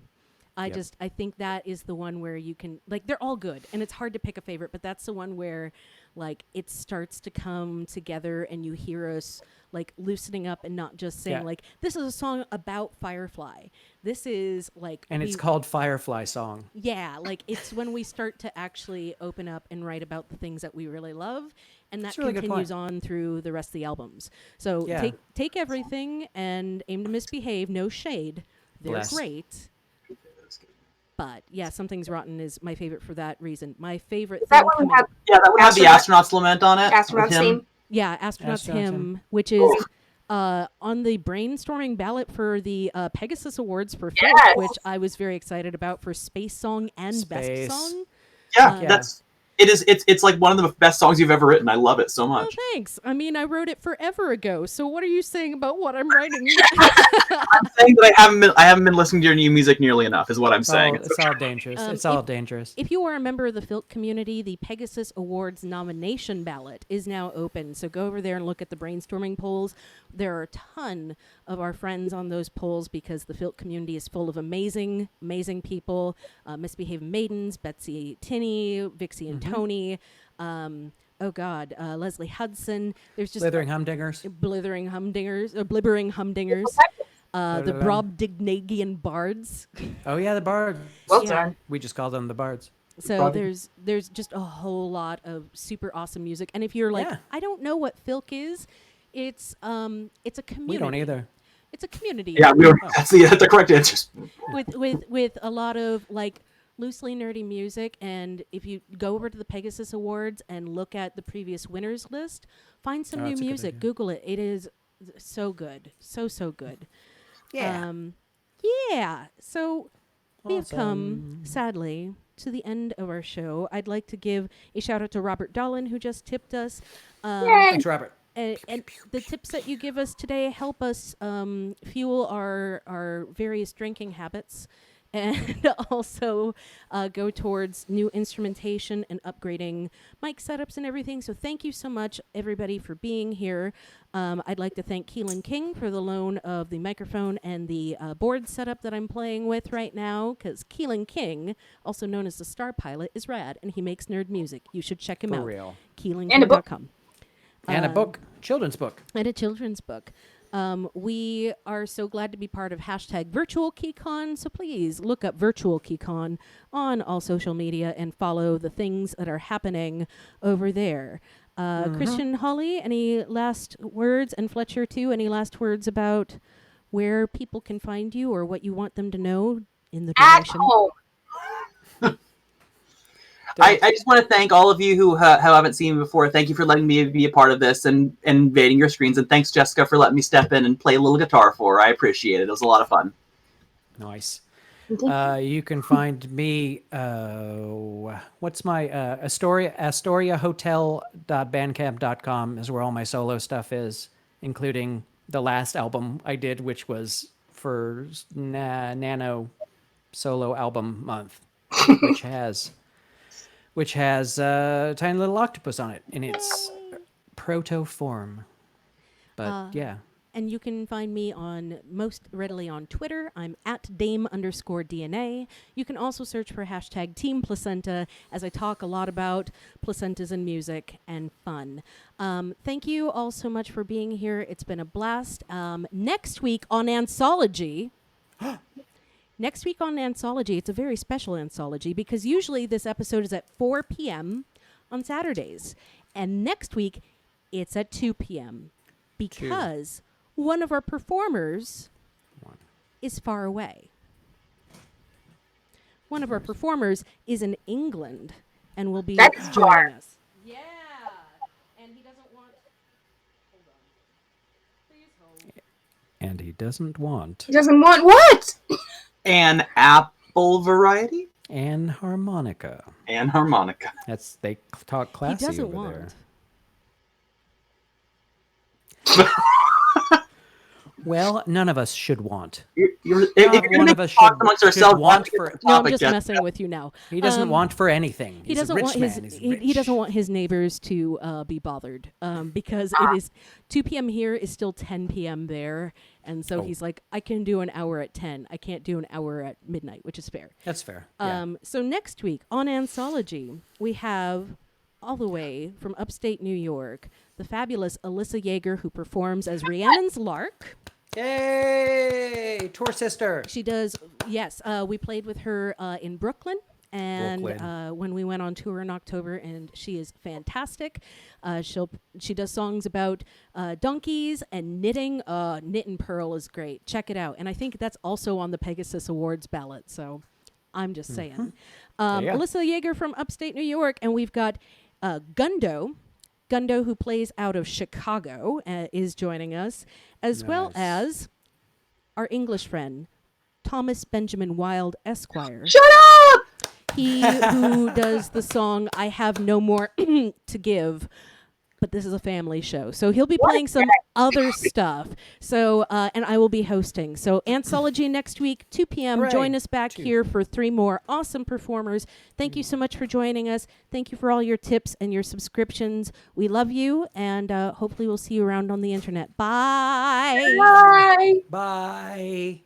I think that is the one where you can, like, they're all good, and it's hard to pick a favorite, but that's the one where, like, it starts to come together and you hear us, like, loosening up and not just saying, like, this is a song about Firefly. This is, like... And it's called Firefly Song. Yeah, like, it's when we start to actually open up and write about the things that we really love, and that That's a really good continues point. on through the rest of the albums. So Yeah. take everything and Aim to Misbehave, no shade. They're Bless. great. But yeah, Something's Rotten is my favorite for that reason. My favorite That thing one coming, had Yeah, that would have the Astronaut- astronaut's lament on it. Astronaut's with him. theme. yeah, Astronaut's Astronaut's Hymn, Hymn. which is on the brainstorming ballot for the Pegasus Awards for Folk, Yes. which I was very excited about for Space Song and Best Space. Song. Yeah, Yeah. it's like one of the best songs you've ever written. I love it so Oh, much. thanks. I mean, I wrote it forever ago. So what are you saying about what I'm writing? I'm saying that I haven't been listening to your new music nearly enough, is what I'm saying. It's all dangerous. It's all dangerous. If you are a member of the Filk community, the Pegasus Awards nomination ballot is now open. So go over there and look at the brainstorming polls. There are a ton of our friends on those polls because the Filk community is full of amazing, amazing people. Misbehaving Maidens, Betsy Tinney, Vixie and Tony. Leslie Hudson. There's just Blithering Humdingers. Blibbering Humdingers. The Brobdingnagian Bards. Oh yeah, the Bards. Well Yeah. done. We just call them the Bards. So there's just a whole lot of super awesome music. And if you're like, Yeah. I don't know what Filk is, it's a community. We don't either. It's a community. Yeah, that's the correct answer. with a lot of like loosely nerdy music. And if you go over to the Pegasus Awards and look at the previous winners list, find some new that's a good music. idea. Google it. It is so good. So good. Yeah. Yeah. So we have come, sadly, to the end of our show, I'd like to give a shout out to Robert Dolan, who just tipped us. Thanks, Robert. And the tips that you give us today help us fuel our various drinking habits, and also go towards new instrumentation and upgrading mic setups and everything. So thank you so much, everybody, for being here. I'd like to thank Keelan King for the loan of the microphone and the board setup that I'm playing with right now, because Keelan King, also known as the Star Pilot, is rad, and he makes nerd music. You should check him For out. real. KeelanKing.com. And a book, children's book. And a children's book. We are so glad to be part of #VirtualKeyCon, so please look up VirtualKeyCon on all social media and follow the things that are happening over there. Christian, Holly, any last words? And Fletcher, too, any last words about where people can find you or what you want them to know in the At duration? home. I just want to thank all of you who haven't seen me before. Thank you for letting me be a part of this and invading your screens. And thanks, Jessica, for letting me step in and play a little guitar for her. I appreciate it. It was a lot of fun. Nice. You can find me, what's my, AstoriaHotel.bandcamp.com is where all my solo stuff is, including the last album I did, which was for Nano Solo Album Month, which has a tiny little octopus on it in its proto form. But yeah. And you can find me most readily on Twitter. I'm at Dame_DNA. You can also search for #TeamPlacenta as I talk a lot about placentas and music and fun. Thank you all so much for being here. It's been a blast. Next week on AnthSOLogy... Next week on AnthSOLogy, it's a very special AnthSOLogy because usually this episode is at 4 p.m. on Saturdays. And next week, it's at 2 p.m. because one of our performers is far away. One of our performers is in England and will be That's joining far. us. Yeah. And he doesn't want... Hold on. Please hold. And he doesn't want He doesn't want what? An apple variety an harmonica. and harmonica. They talk classy He doesn't over want. there. Well, none of us should want. If you're One going of to us talk should- amongst should ourselves, want why don't we for- get the No, I'm topic, just Jessica? messing with you now. He doesn't want for anything. He He's doesn't a rich want man. his He's he rich. doesn't want his neighbors to be bothered because it is 2 p.m. here is still 10 p.m. there, and so he's like, I can do an hour at 10. I can't do an hour at midnight, which is fair. That's fair. Yeah. So next week on AnthSOLogy, we have all the way from upstate New York the fabulous Alyssa Yeager, who performs as Rhiannon's Lark. Yay! Tour sister. She does, yes. We played with her in Brooklyn. And when we went on tour in October, and she is fantastic. She does songs about donkeys and knitting. Knit and Pearl is great. Check it out. And I think that's also on the Pegasus Awards ballot. So I'm just saying. Yeah. Alyssa Yeager from upstate New York, and we've got Gundo, who plays out of Chicago, is joining us, as well as our English friend, Thomas Benjamin Wilde Esquire. Shut up! He who does the song I Have No More to Give, but this is a family show. So he'll be playing some other stuff. So, and I will be hosting. So AnthSOLogy next week, 2 p.m. Hooray. Join us back here for 3 more awesome performers. Thank you so much for joining us. Thank you for all your tips and your subscriptions. We love you, and hopefully we'll see you around on the internet. Bye. Bye. Bye.